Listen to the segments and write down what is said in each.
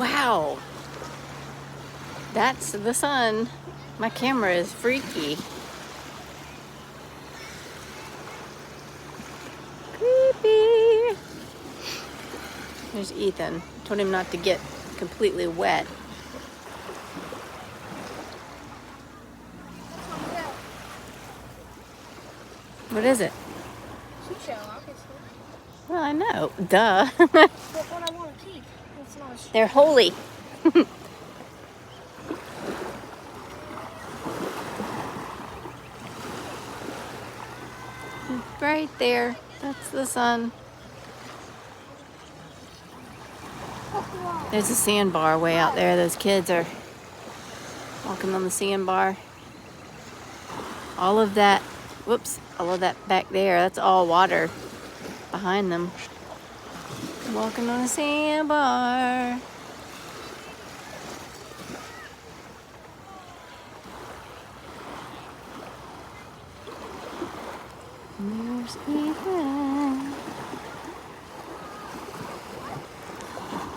Wow. That's the sun. My camera is freaky. Creepy. There's Ethan. Told him not to get completely wet. What is it? Seashell, obviously. Well, I know. Duh. But what I want to keep, it's not a seashell. They're holy. Right there. That's the sun. There's a sandbar way out there. Those kids are walking on the sandbar. All of that, whoops, all of that back there, that's all water behind them. Walking on a sandbar. And there's Ethan.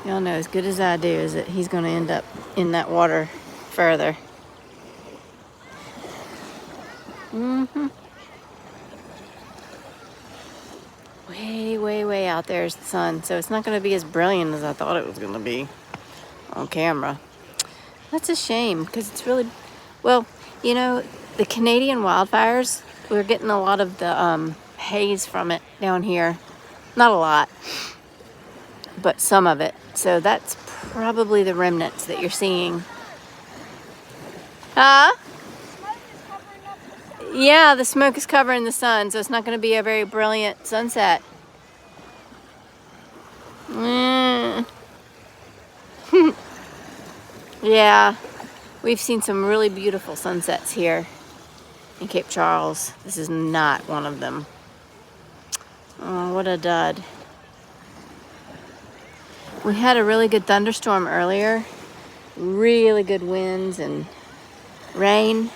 Y'all know as good as I do is that he's going to end up in that water further. Way out there is the sun, so it's not going to be as brilliant as I thought it was going to be on camera. That's a shame because it's really, well, you know, the Canadian wildfires, we're getting a lot of the haze from it down here. Not a lot, but some of it. So that's probably the remnants that you're seeing. Huh? Yeah, the smoke is covering the sun, so it's not going to be a very brilliant sunset. Yeah, we've seen some really beautiful sunsets here in Cape Charles. This is not one of them. Oh, what a dud. We had a really good thunderstorm earlier. Really good winds and rain.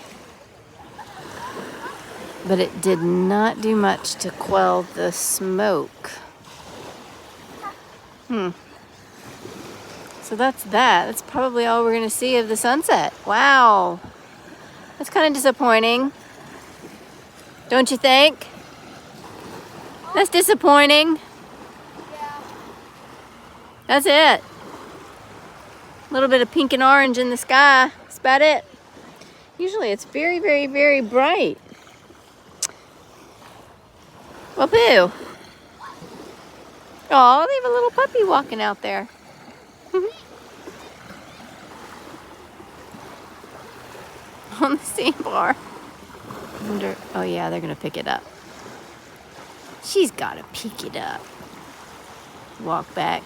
But it did not do much to quell the smoke. So that's that. That's probably all we're going to see of the sunset. Wow. That's kind of disappointing. Don't you think? That's disappointing. Yeah. That's it. A little bit of pink and orange in the sky. That's about it. Usually it's very, very, very bright. Well, boo. Oh, they have a little puppy walking out there. On the sandbar. Wonder, oh yeah, they're gonna pick it up. She's gotta pick it up. Walk back.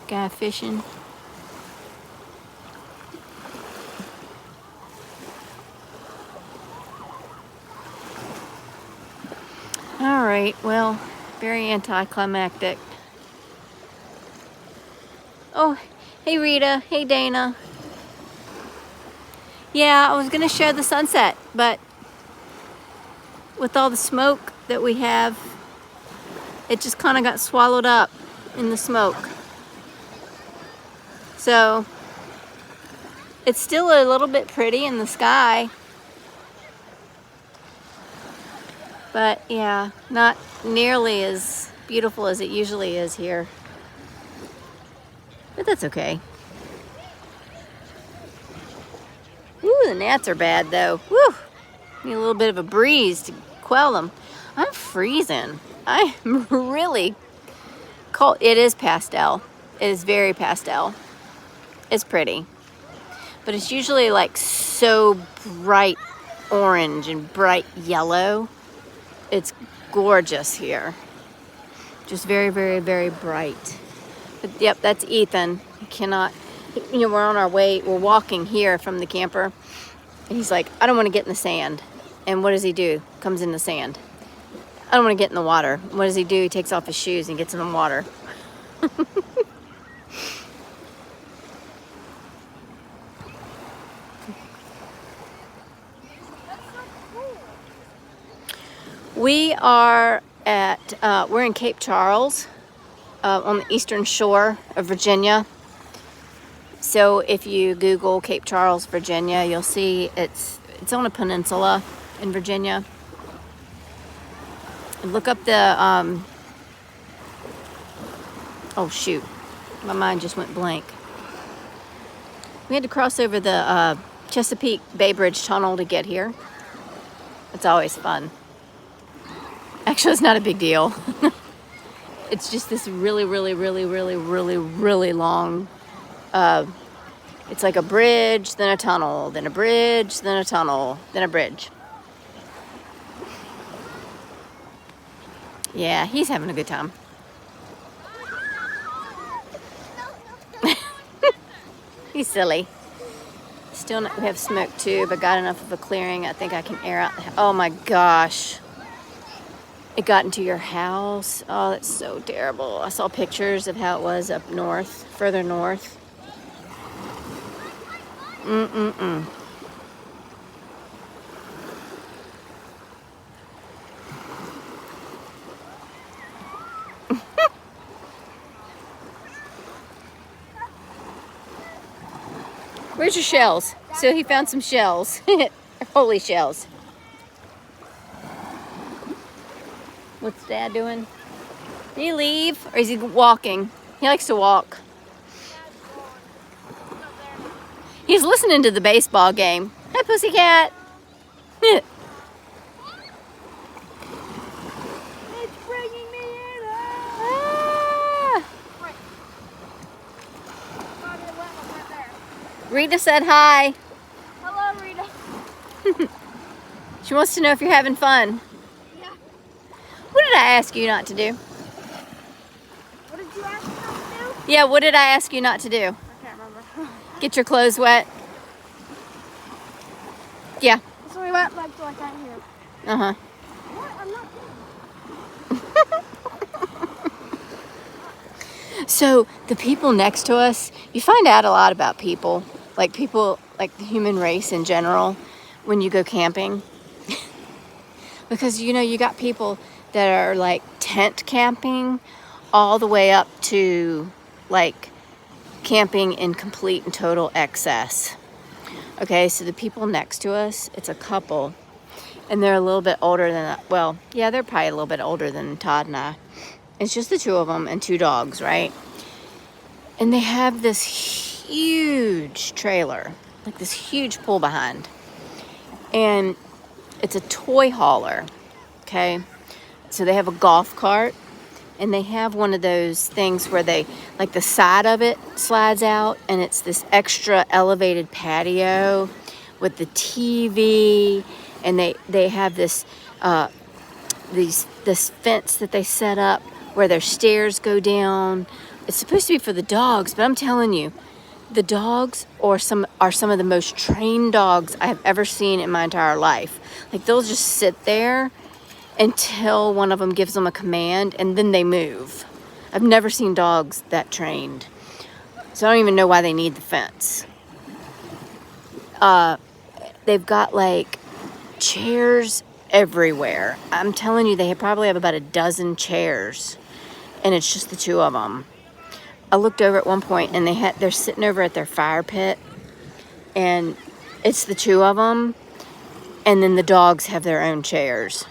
Guy fishing. All right, well, very anticlimactic. Oh, hey Rita, hey Dana. Yeah, I was gonna show the sunset, but with all the smoke that we have, it just kind of got swallowed up in the smoke. So, it's still a little bit pretty in the sky. But yeah, not nearly as beautiful as it usually is here. But that's okay. Ooh, the gnats are bad though. Woo! Need a little bit of a breeze to quell them. I'm freezing. I'm really cold. It is pastel. It is very pastel. It's pretty. But it's usually like so bright orange and bright yellow. It's gorgeous here. Just very, very, very bright. But yep, that's Ethan. You cannot, you know, we're on our way, we're walking here from the camper. And he's like, I don't want to get in the sand. And what does he do? Comes in the sand. I don't want to get in the water. What does he do? He takes off his shoes and gets in the water. We are we're in Cape Charles, on the eastern shore of Virginia. So if you Google Cape Charles, Virginia, you'll see it's on a peninsula in Virginia. Look up the, oh shoot, my mind just went blank. We had to cross over the Chesapeake Bay Bridge Tunnel to get here. It's always fun. Actually, it's not a big deal. It's just this really, really, really, really, really, really long, it's like a bridge, then a tunnel, then a bridge, then a tunnel, then a bridge. Yeah, he's having a good time. He's silly. Still not, we have smoke too, but got enough of a clearing. I think I can air out the house. Oh my gosh. It got into your house. Oh, that's so terrible. I saw pictures of how it was up north, further north. Mm-mm-mm. Where's your shells? So he found some shells. Holy shells. What's Dad doing? Did he leave or is he walking? He likes to walk. He's listening to the baseball game. Hi, pussycat. It's bringing me in. Ah. Right. Got it, right there. Rita said hi. Hello, Rita. She wants to know if you're having fun. Yeah. What did I ask you not to do? What did you ask me not to do? Yeah, what did I ask you not to do? I can't remember. Get your clothes wet? Yeah. So we went back to like out here. Uh-huh. What? I'm not So the people next to us, you find out a lot about people, like the human race in general, when you go camping. Because, you know, you got people that are like tent camping all the way up to like camping in complete and total excess. Okay, so the people next to us, it's a couple, and they're a little bit older than, well, yeah, they're probably a little bit older than Todd and I. It's just the two of them and two dogs, right? And they have this huge trailer, like this huge pull behind. And it's a toy hauler, okay? So they have a golf cart, and they have one of those things where they, like the side of it slides out, and it's this extra elevated patio with the TV, and they have this this fence that they set up where their stairs go down. It's supposed to be for the dogs, but I'm telling you, the dogs are some of the most trained dogs I have ever seen in my entire life. Like, they'll just sit there until one of them gives them a command, and then they move. I've never seen dogs that trained. So I don't even know why they need the fence. They've got like chairs everywhere. I'm telling you, they probably have about a dozen chairs, and it's just the two of them. I looked over at one point, and they're sitting over at their fire pit, and it's the two of them, and then the dogs have their own chairs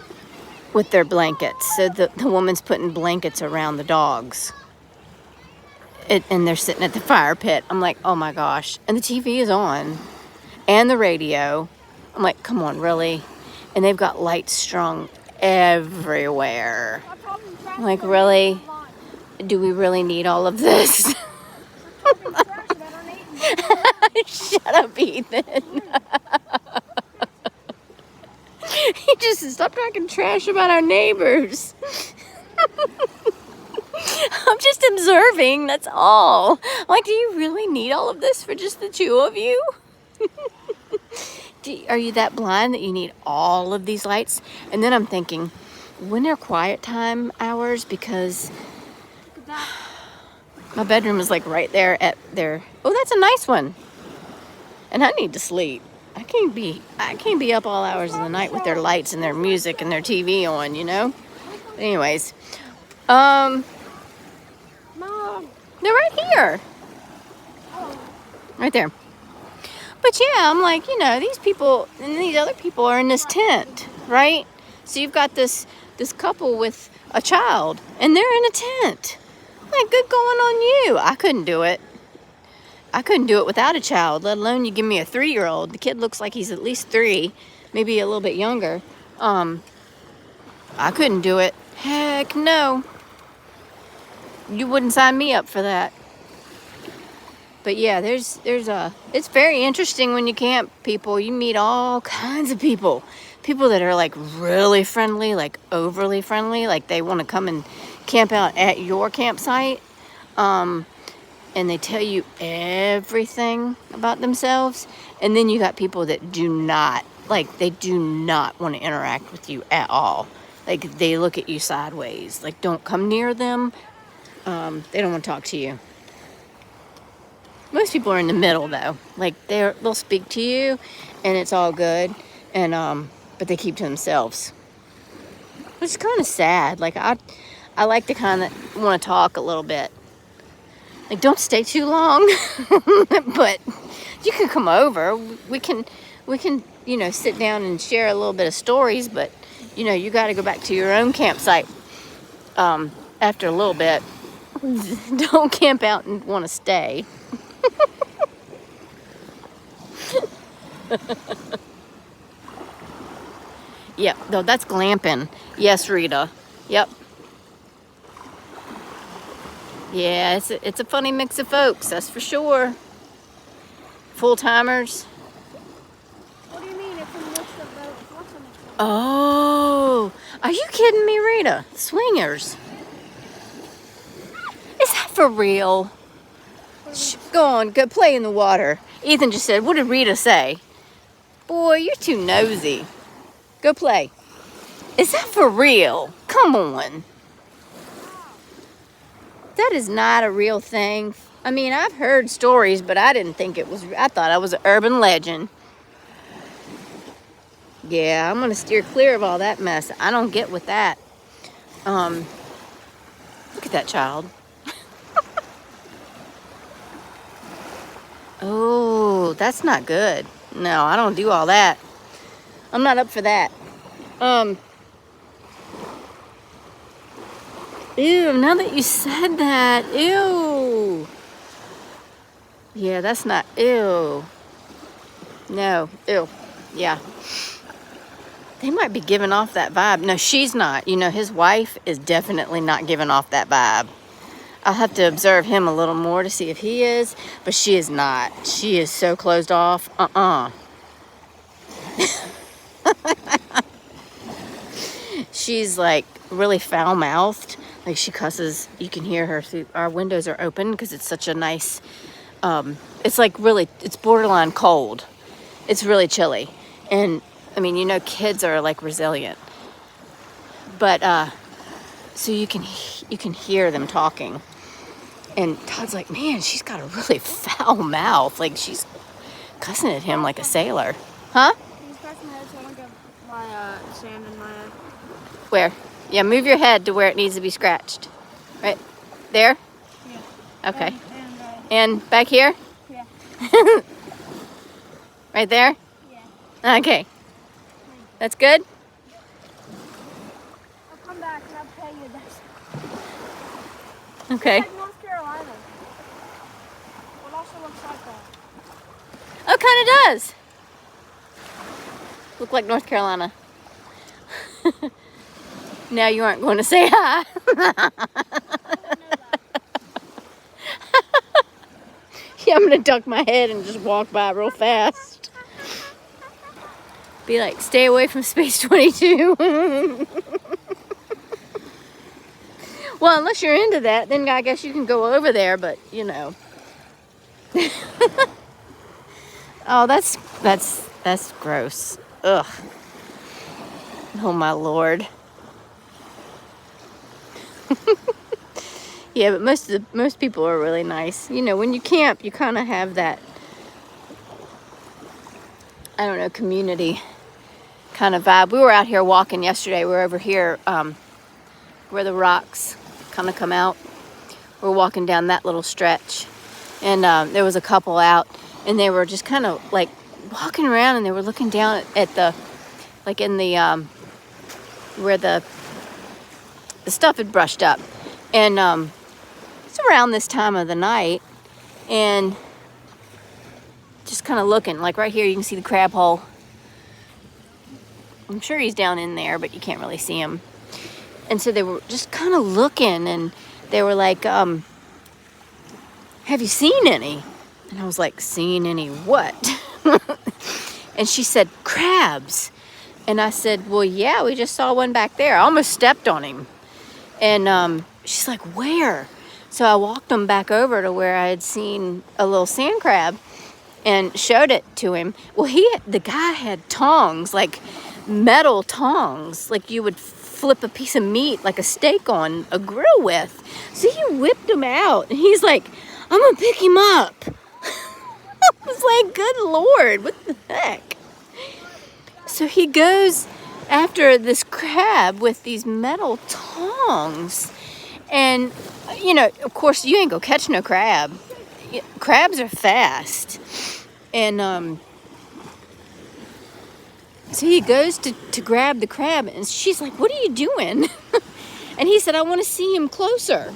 with their blankets. So the woman's putting blankets around the dogs, and they're sitting at the fire pit. I'm like, oh my gosh. And the TV is on, and the radio. I'm like, come on, really? And they've got lights strung everywhere. I'm like, really? Do we really need all of this? Shut up, Ethan. He just stopped talking trash about our neighbors. I'm just observing, that's all. Like, do you really need all of this for just the two of you? Are you that blind that you need all of these lights? And then I'm thinking, when are quiet time hours? Because my bedroom is like right there at their, oh, that's a nice one. And I need to sleep. I can't be up all hours of the night with their lights and their music and their TV on, you know? Anyways, Mom. they're right here, Oh. right there. But yeah, I'm like, these people and these other people are in this tent, right? So you've got this couple with a child, and they're in a tent. Like, good going on you. I couldn't do it. I couldn't do it without a child, let alone you give me a 3-year-old. The kid looks like he's at least 3, maybe a little bit younger. I couldn't do it. Heck no. You wouldn't sign me up for that. But yeah, there's it's very interesting when you camp, people. You meet all kinds of people. People that are like really friendly, like overly friendly, like they want to come and camp out at your campsite. And they tell you everything about themselves. And then you got people that do not want to interact with you at all. Like, they look at you sideways. Like, don't come near them. They don't want to talk to you. Most people are in the middle, though. Like, they'll speak to you, and it's all good. And but they keep to themselves, which is kind of sad. Like, I like to kind of want to talk a little bit. Like, don't stay too long, but you can come over. We can sit down and share a little bit of stories. But you got to go back to your own campsite after a little bit. Don't camp out and want to stay. Yep, no, that's glamping. Yes, Rita. Yep. Yeah, it's a funny mix of folks, that's for sure. Full-timers. What do you mean it's a mix of both? What's a mix of both? Oh, are you kidding me, Rita? Swingers. Is that for real? Go on, go play in the water. Ethan just said, what did Rita say? Boy, you're too nosy. Go play. Is that for real? Come on. That is not a real thing. I mean, I've heard stories, but I didn't think it was. I thought it was an urban legend. Yeah, I'm going to steer clear of all that mess. I don't get with that. Look at that child. Oh, that's not good. No, I don't do all that. I'm not up for that. Ew, now that you said that, ew. Yeah, that's not, ew. No, ew. Yeah. They might be giving off that vibe. No, she's not. His wife is definitely not giving off that vibe. I'll have to observe him a little more to see if he is, but she is not. She is so closed off. She's like really foul-mouthed. Like, she cusses. You can hear her through. Our windows are open because it's such a nice. It's like really. It's borderline cold. It's really chilly, and I mean, kids are like resilient. But so you can hear them talking, and Todd's like, man, she's got a really foul mouth. Like, she's cussing at him like a sailor, huh? Can you scratch my head so I don't get my sand in my head? Where? Yeah, move your head to where it needs to be scratched. Right there? Yeah. Okay. And back here? yeah. Right there? Yeah. Okay. That's good? I'll come back and I'll pay you this. Okay. It's like North Carolina. It also looks like that. Oh, kind of does. Look like North Carolina. Now you aren't going to say hi. Yeah, I'm going to duck my head and just walk by real fast. Be like, stay away from Space 22. Well, unless you're into that, then I guess you can go over there, but Oh, that's gross. Ugh. Oh my Lord. Yeah, but most people are really nice. When you camp, you kind of have that, I don't know, community kind of vibe. We were out here walking yesterday. We were over here where the rocks kind of come out. We're walking down that little stretch, and there was a couple out, and they were just kind of like walking around, and they were looking down at the, like in the where the stuff had brushed up, and it's around this time of the night, and just kind of looking. Like right here, you can see the crab hole. I'm sure he's down in there, but you can't really see him. And so they were just kind of looking, and they were like, have you seen any? And I was like, seen any what? And she said, crabs. And I said, well, yeah, we just saw one back there. I almost stepped on him. And she's like, where? So I walked him back over to where I had seen a little sand crab and showed it to him. Well, the guy had tongs, like metal tongs, like you would flip a piece of meat, like a steak, on a grill with. So he whipped them out, and he's like, I'm gonna pick him up. I was like, good Lord, what the heck? So he goes after this crab with these metal tongs. And, you know, of course, you ain't gonna catch no crab. Crabs are fast. And so he goes to grab the crab, and she's like, what are you doing? And he said, I want to see him closer.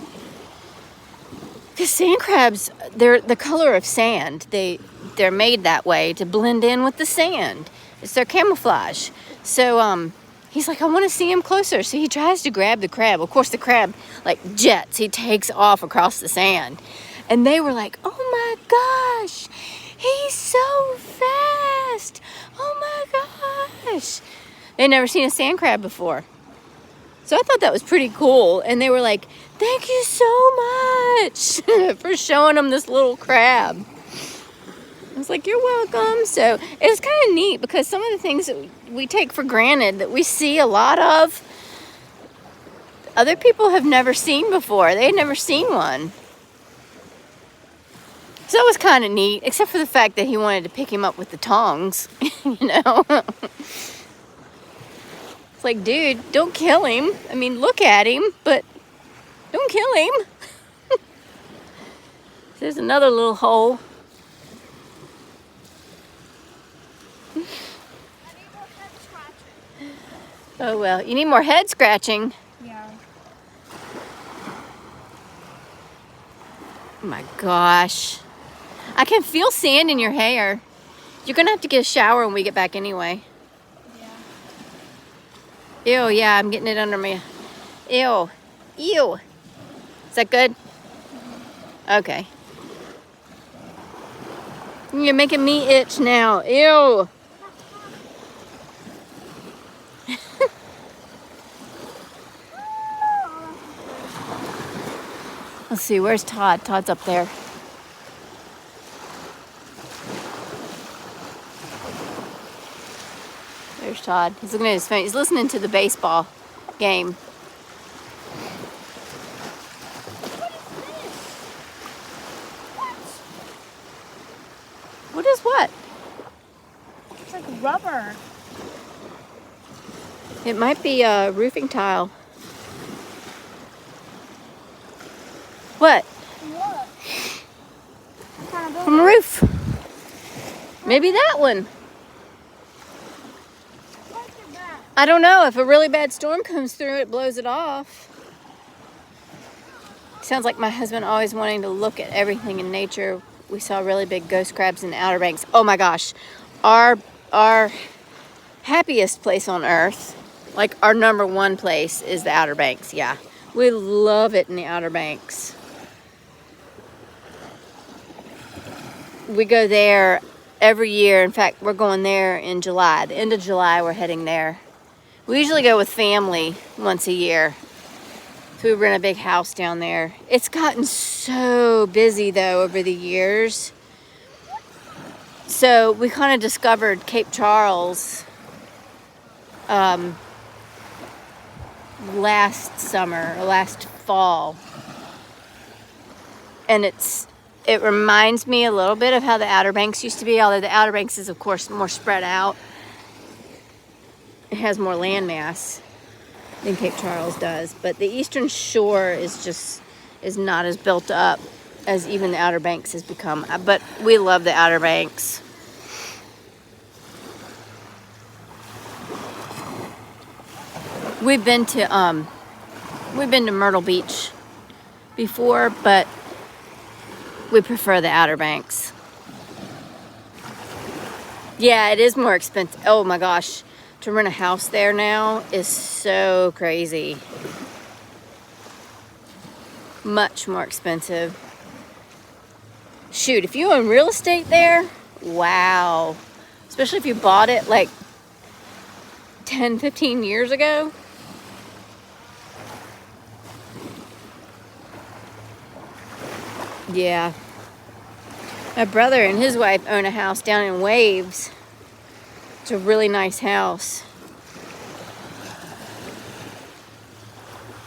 Because sand crabs, they're the color of sand. They're made that way to blend in with the sand. It's their camouflage. So he's like, I want to see him closer. So he tries to grab the crab. Of course, the crab, like jets, he takes off across the sand. And they were like, oh my gosh, he's so fast. Oh my gosh. They'd never seen a sand crab before. So I thought that was pretty cool. And they were like, thank you so much for showing them this little crab. I was like, you're welcome. So it was kind of neat because some of the things that we take for granted that we see a lot of, other people have never seen before. They had never seen one. So it was kind of neat, except for the fact that he wanted to pick him up with the tongs, you know. It's like, dude, don't kill him. I mean, look at him, but don't kill him. There's another little hole. Oh, well, you need more head scratching. Yeah. Oh my gosh. I can feel sand in your hair. You're gonna have to get a shower when we get back anyway. Yeah. Ew, yeah, I'm getting it under me. Ew. Ew. Is that good? Okay. You're making me itch now. Ew. Let's see, where's Todd? Todd's up there. There's Todd. He's looking at his phone. He's listening to the baseball game. What is what? It's like rubber. It might be a roofing tile. What? What? What kind of From a building? roof. Maybe that one. Look at that. I don't know. If a really bad storm comes through, it blows it off. Sounds like my husband always wanting to look at everything in nature. We saw really big ghost crabs in the Outer Banks. Oh my gosh. Our happiest place on earth, like our number one place, is the Outer Banks. Yeah. We love it in the Outer Banks. We go there every year. In fact, we're going there in July. The end of July, we're heading there. We usually go with family once a year. So we rent a big house down there. It's gotten so busy, though, over the years. So we kind of discovered Cape Charles last summer, or last fall. And it reminds me a little bit of how the Outer Banks used to be, although the Outer Banks is, of course, more spread out. It has more land mass. than Cape Charles does. But the eastern shore is not as built up as even the Outer Banks has become. But we love the Outer Banks. We've been to Myrtle Beach before, but we prefer the Outer Banks. Yeah, it is more expensive. Oh my gosh, to rent a house there now is so crazy. Much more expensive. Shoot, if you own real estate there, wow. Especially if you bought it like 10, 15 years ago. Yeah. My brother and his wife own a house down in Waves. It's a really nice house.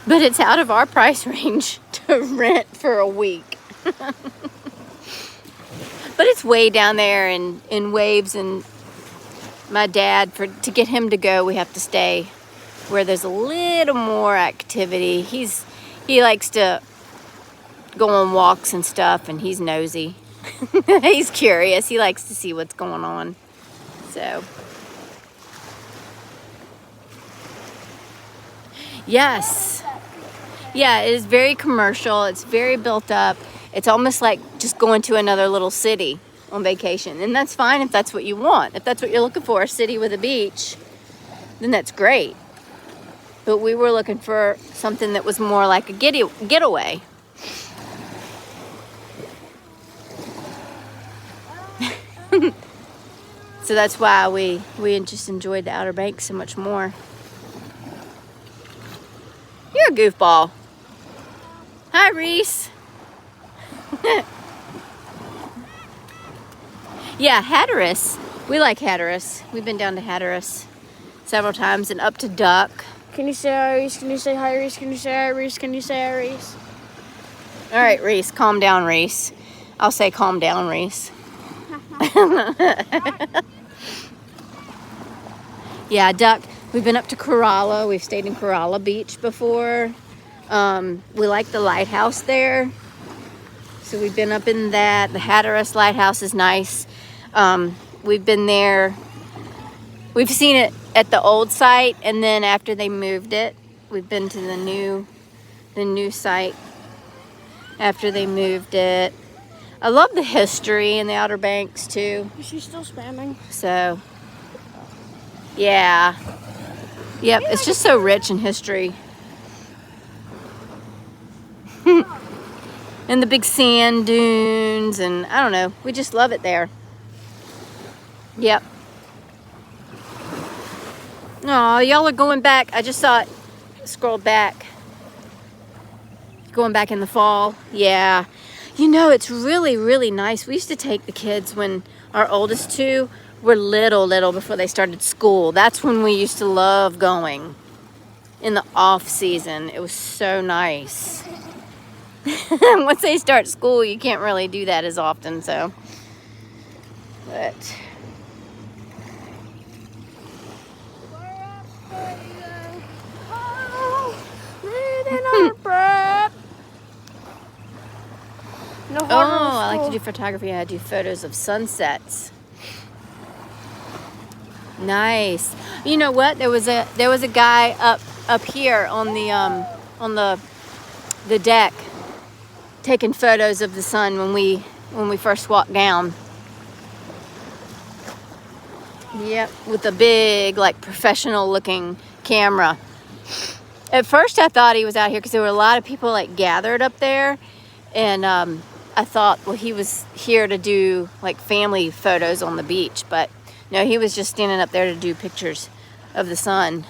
But it's out of our price range to rent for a week. But it's way down there in Waves, and my dad, to get him to go, we have to stay where there's a little more activity. He likes to go on walks and stuff, and he's nosy. He's curious. He likes to see what's going on. So, yes. Yeah, it is very commercial. It's very built up. It's almost like just going to another little city on vacation. And that's fine if that's what you want. If that's what you're looking for, a city with a beach, then that's great. But we were looking for something that was more like a getaway. So that's why we just enjoyed the Outer Banks so much more. You're a goofball. Hi, Reese. Yeah, Hatteras. We like Hatteras. We've been down to Hatteras several times and up to Duck. Can you say hi, Reese? Can you say hi, Reese? Can you say hi, Reese? Can you say hi, Reese? All right, Reese, calm down, Reese. I'll say calm down, Reese. Yeah, Duck. We've been up to Corolla. We've stayed in Corolla Beach before. We like the lighthouse there. So we've been up in that. The Hatteras Lighthouse is nice. We've been there. We've seen it at the old site, and then after they moved it, we've been to the new site after they moved it. I love the history in the Outer Banks too. Is she still spamming? So, yeah. Yep, it's just so rich in history. And the big sand dunes, and I don't know, we just love it there. Yep. Oh, y'all are going back. I just saw it scrolled back. Going back in the fall. Yeah. You know, it's really, really nice. We used to take the kids when our oldest two were little before they started school. That's when we used to love going in the off season. It was so nice. Once they start school, you can't really do that as often, so. But. Oh, I like to do photography. I do photos of sunsets. Nice. You know what? There was a guy up here on the deck taking photos of the sun when we first walked down. Yep, with a big, like, professional looking camera. At first I thought he was out here because there were a lot of people like gathered up there, and I thought, well, he was here to do like family photos on the beach, but no, he was just standing up there to do pictures of the sun.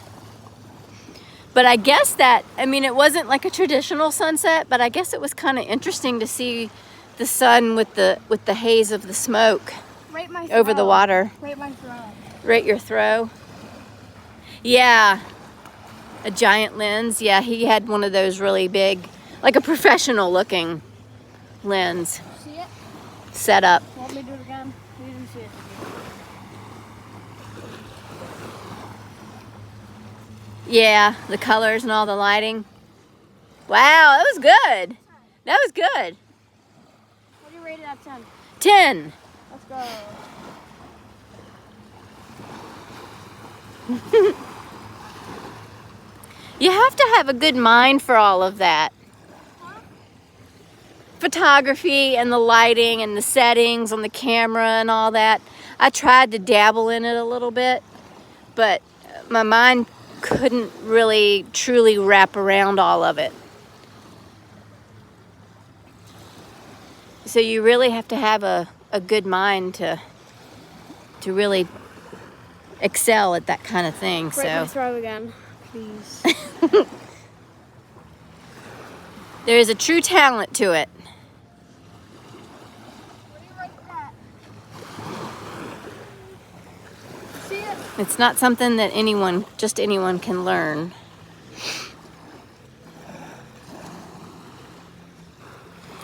But I guess that, I mean, it wasn't like a traditional sunset, but I guess it was kind of interesting to see the sun with the haze of the smoke over the water. Rate my throw. Rate your throw. Yeah. A giant lens. Yeah, he had one of those really big, like a professional looking lens. See it? Set up. Want me to do it again? You didn't see it. Yeah, the colors and all the lighting. Wow, that was good. That was good. What do you rate it out of 10? 10. Let's go. You have to have a good mind for all of that. Huh? Photography and the lighting and the settings on the camera and all that. I tried to dabble in it a little bit, but my mind couldn't really truly wrap around all of it. So you really have to have a good mind to really excel at that kind of thing. Break my So throw again, please. there is a true talent to it. What do you rate that? See it? It's not something that just anyone can learn.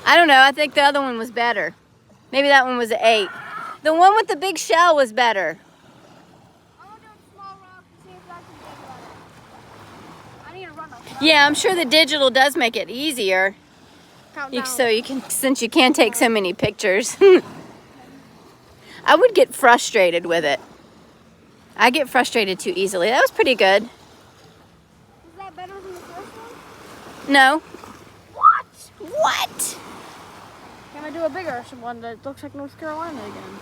I don't know, I think the other one was better. Maybe that one was an 8. The one with the big shell was better. I'm gonna do a small rock and see if I can get better. I need to run up. Yeah, I'm sure the digital does make it easier. Countdown. Since you can't take so many pictures. I would get frustrated with it. I get frustrated too easily. That was pretty good. Is that better than the first one? No. What? What? Can I do a bigger one that looks like North Carolina again?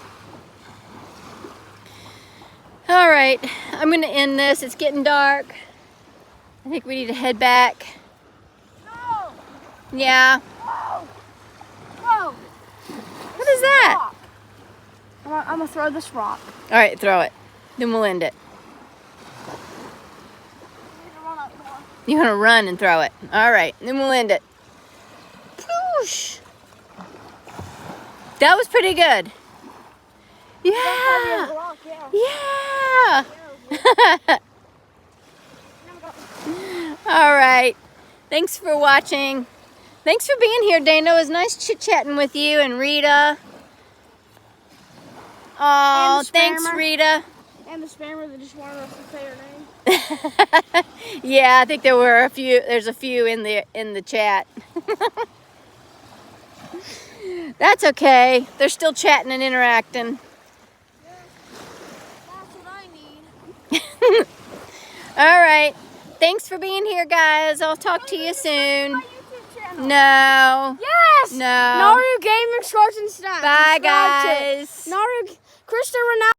All right, I'm gonna end this. It's getting dark. I think we need to head back. No! Yeah. No! No! What is that? Rock. I'm gonna throw this rock. All right, throw it. Then we'll end it. I need to run up more. You want to run and throw it. All right, then we'll end it. Whoosh. That was pretty good. Yeah. That's rock, yeah. Yeah. All right. Thanks for watching. Thanks for being here, Dana. It was nice chit-chatting with you and Rita. Oh, And the thanks, spammer. Rita. And the spammer that just wanted us to say her name. Yeah, I think there's a few in the chat. That's okay. They're still chatting and interacting. Yeah. That's what I need. All right. Thanks for being here, guys. I'll talk to you soon. My YouTube channel. No. Yes! No. Naru Gaming Shorts and Stats. Bye, Subscribe to guys. Naru Krista Ronaldo.